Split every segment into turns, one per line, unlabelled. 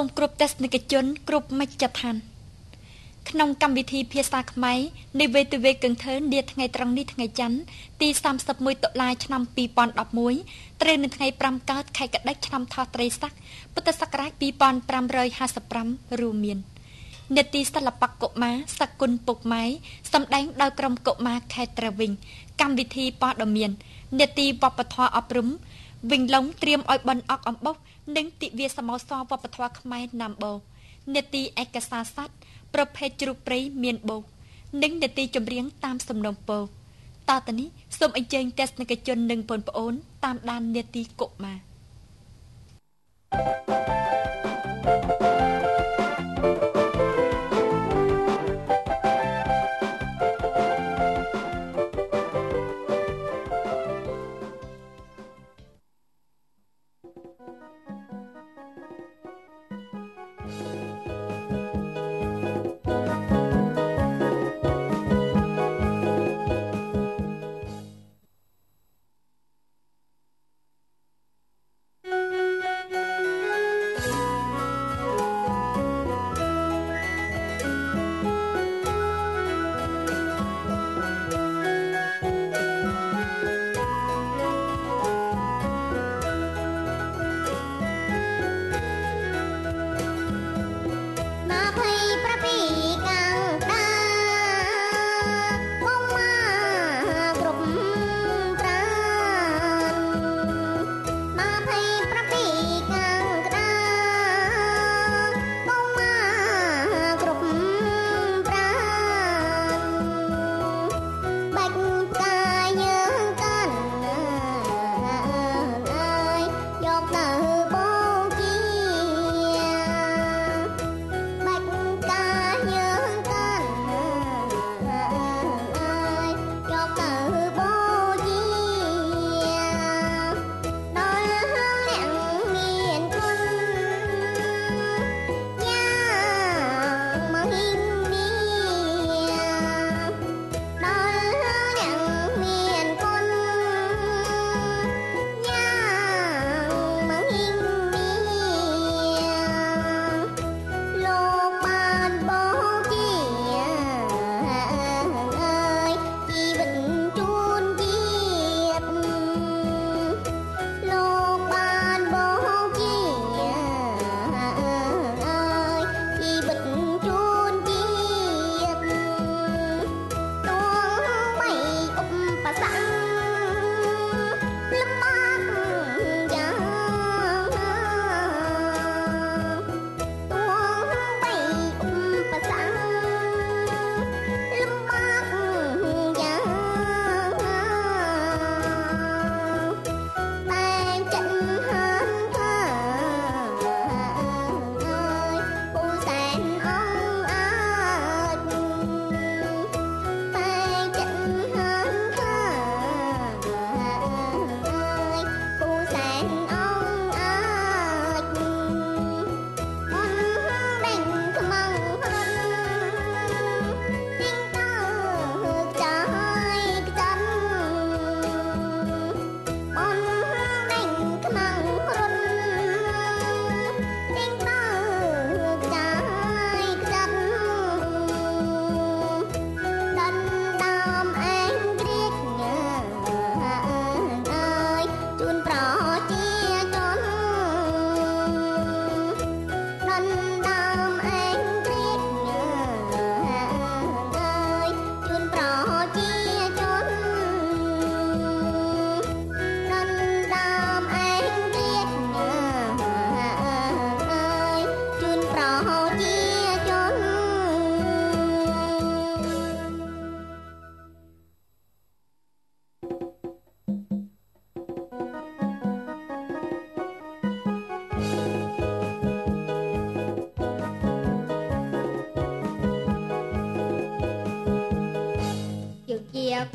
សូមគ្រប់ទស្សនិកជនគ្រប់មជ្ឈដ្ឋានក្នុងកម្មវិធីភាសាខ្មែរនៃវេទិកាកឹងថើនាថ្ងៃត្រង់នេះថ្ងៃច័ន្ទទី31តុលាឆ្នាំ2011ត្រូវនៅថ្ងៃ5កើតខែកក្តិកឆ្នាំថោះត្រីស័កពុទ្ធសករាជ2555រួមមាននេតិសិល្បៈកុមារសគុណពុកម៉ែសម្ដែងដោយក្រុមកុមារខេត្តត្រវិញកម្មវិធីព័ត៌មាននេតិវប្បធម៌អប់រំវិញឡុងត្រៀមឲ្យបន់អកអំបោះនិងទិវាសមោសរវប្បធម៌ខ្មែរណាំបូនេតិឯកសារស័ត្វប្រភេទជ្រូកព្រៃមានបូកនិងនេតិចម្រៀងតាមសំណុំពរតទៅនេះសូមអញ្ជើញទស្សនិកជននិងបងប្អូនតាមដាននេតិកុមារ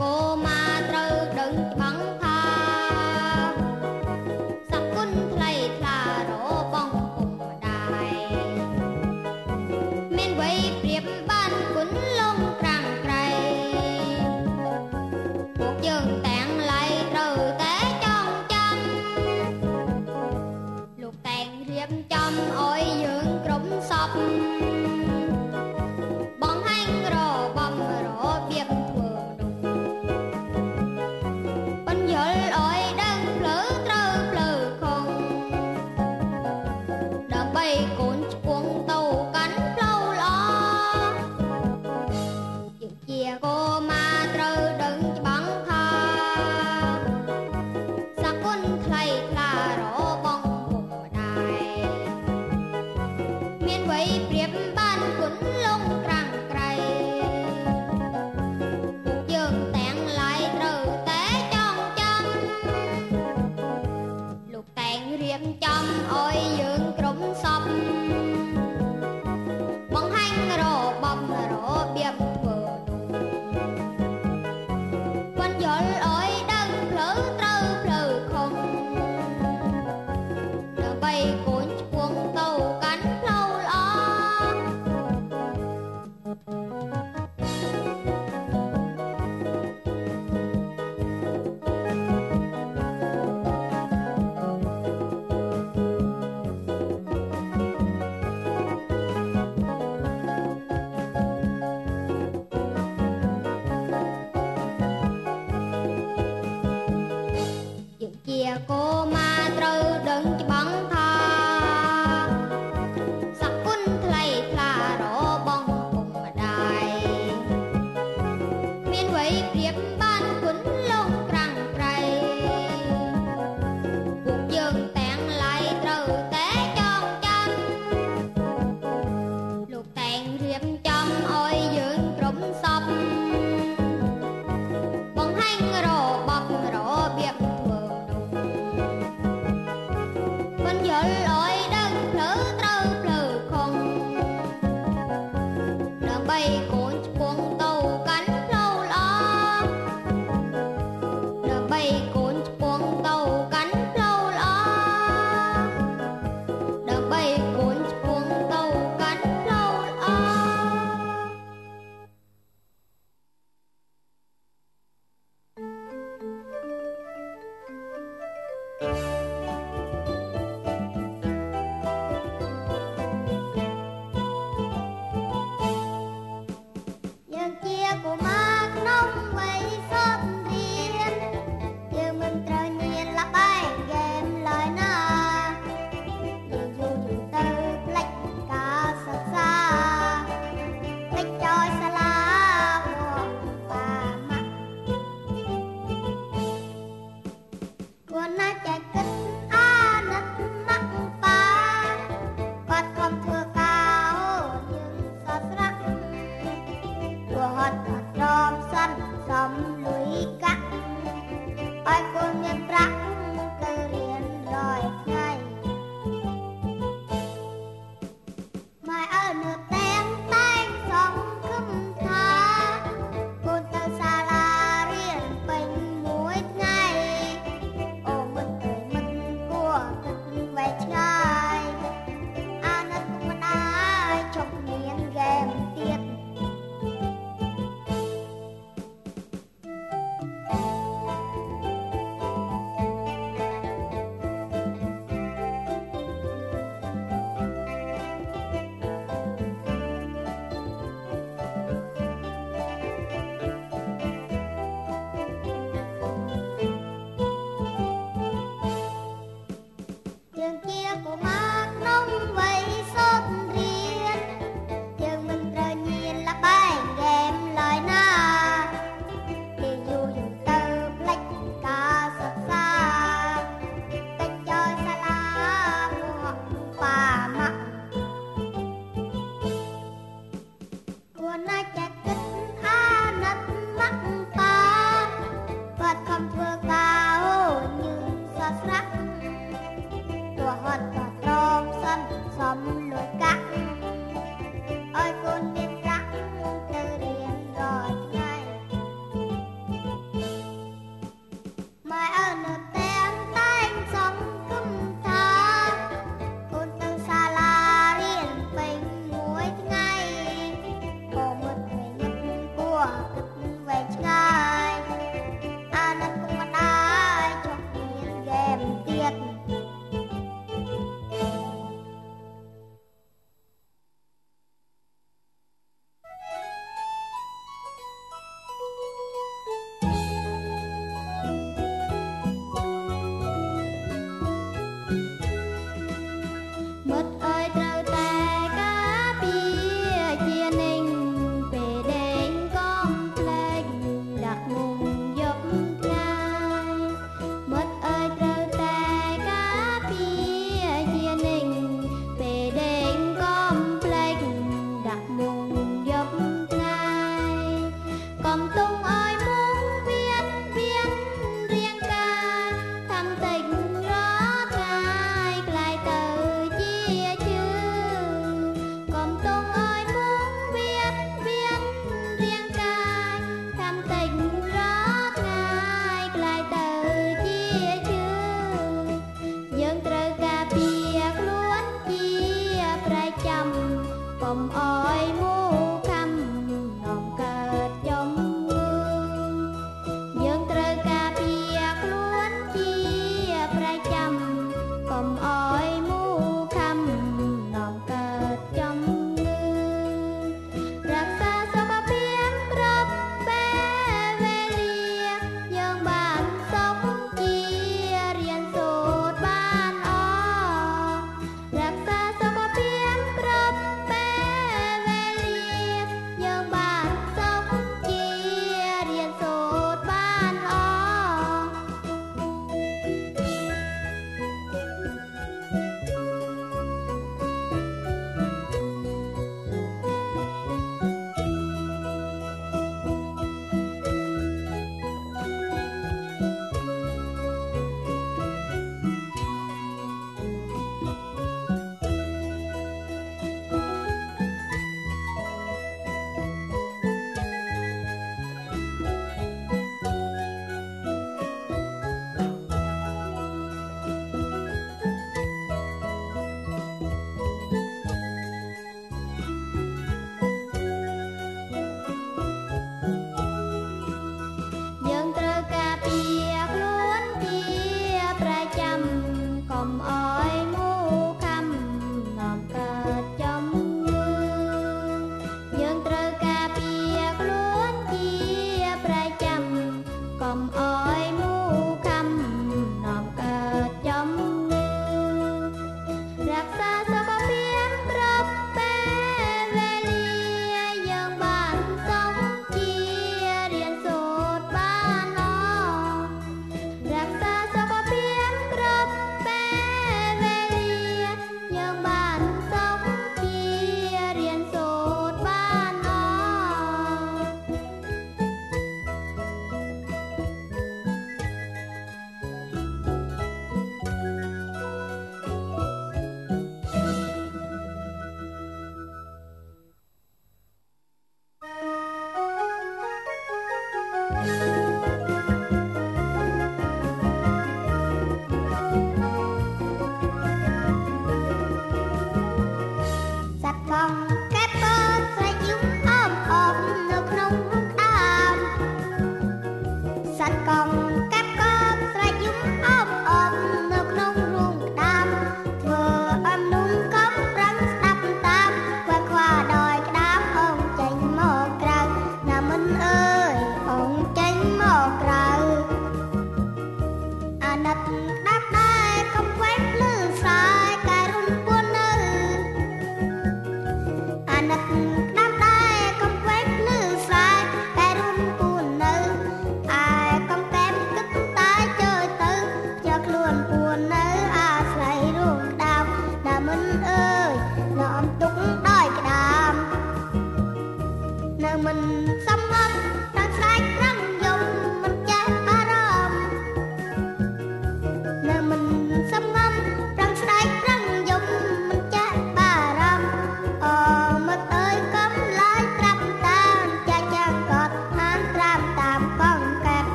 កូម៉ាត្រូវដឹងច្បាំងថាសគុណថ្លៃថ្លារបងពុកម្ដាយមានវ័យប្រៀបបានគុណលងក្រាំងក្រៃពួកយើងទាំងឡាយត្រូវតែចងចាំលោកតែងរៀបចំឲ្យយើង កូម៉ាត្រូវដឹងច្បាំងថាសគុណថ្លៃថ្លារបងពុកម្ដាយមានវ័យប្រៀបបានគុណលងក្រាំងក្រៃពួកយើងទាំងឡាយត្រូវតែចងចាំលោកតែងរៀបចំឲ្យយើងក្រុមសពបង្ហាញរបបរបៀបធ្វើបញ្យល់ឲ្យដឹងផ្លូវត្រូវផ្លូវខុសដើម្បីកូនឆ្ពោះទៅកាន់ផ្លូវល្អ ជាកូម៉ាត្រូវដឹងច្បាំងថាសគុណថ្លៃថ្លារបងពុកម្ដាយមានវ័យប្រៀបបានគុណលងក្រាំងក្រៃពួកយើងទាំងឡាយត្រូវតែចងចាំលោកតែងរៀបចំឲ្យយើងក្រុមសពបង្ហាញរបបរបៀបធ្វើបញ្យល់ឲ្យដឹងផ្លូវត្រូវផ្លូវខុសដើម្បីកូនឆ្ពោះទៅកាន់ផ្លូវល្អដើម្បីកូនឆ្ពោះទៅកាន់ផ្លូវល្អដើម្បីកូនឆ្ពោះទៅកាន់ផ្លូវល្អ យើងជាកុមារក្នុងវ័យសូត្ររៀនយើងមិនត្រូវញៀនល្បែងហ្គេមឡើយណាយើងយូរទៅផ្លេចការសិក្សាផ្លេចចោលសាលាមកបាម៉ាក់គួរណាស់ចេះគិតអាណិតម៉ាក់ប៉ាគាត់ខំធ្វើការយើងសោះស្រាក់ ព្រោះហត់រំសិនសំលុយកាក់ឲ្យកូនមានប្រាក់ទៅរៀនរាល់ថ្ងៃម៉ែឪនៅទាំងតែងសង្ឃឹមថាកូនទៅសាលារៀនពេញមួយថ្ងៃអូមិនទៅមិនគួរគិតវែងឆ្ងាយអាណិតមិនអាចជប់មានហ្គេមទៀត យើងជាកុមារក្នុងវ័យសូត្ររៀនយើងមិនត្រូវញៀនល្បែងហ្គេមឡើយណាយើងយូរទៅផ្លេចការសិក្សាតិចចោលសាលាមកប៉ាម៉ាក់គួរណាស់ចេះគិតអាណិតម៉ាក់ប៉ាគាត់ខំធ្វើការយើងសោះស្រាក់ ព្រោះហត់ក៏ទ្រាំសិនសំលួយកាក់ឲ្យកូនមានប្រាក់ទៅរៀនរាល់ថ្ងៃម៉ែឪនៅទាំងតែងសង្ឃឹមថាកូនទៅសាលារៀនពេញមួយថ្ងៃក៏មិនទៅញឹកគួរគិតវែងឆ្ងាយអាណិតពុកម្ដាយជប់មានហ្គេមទៀត មិត្តអើយត្រូវតែការពារជានិញពេលដេញកំភ្លែ ក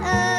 เอ่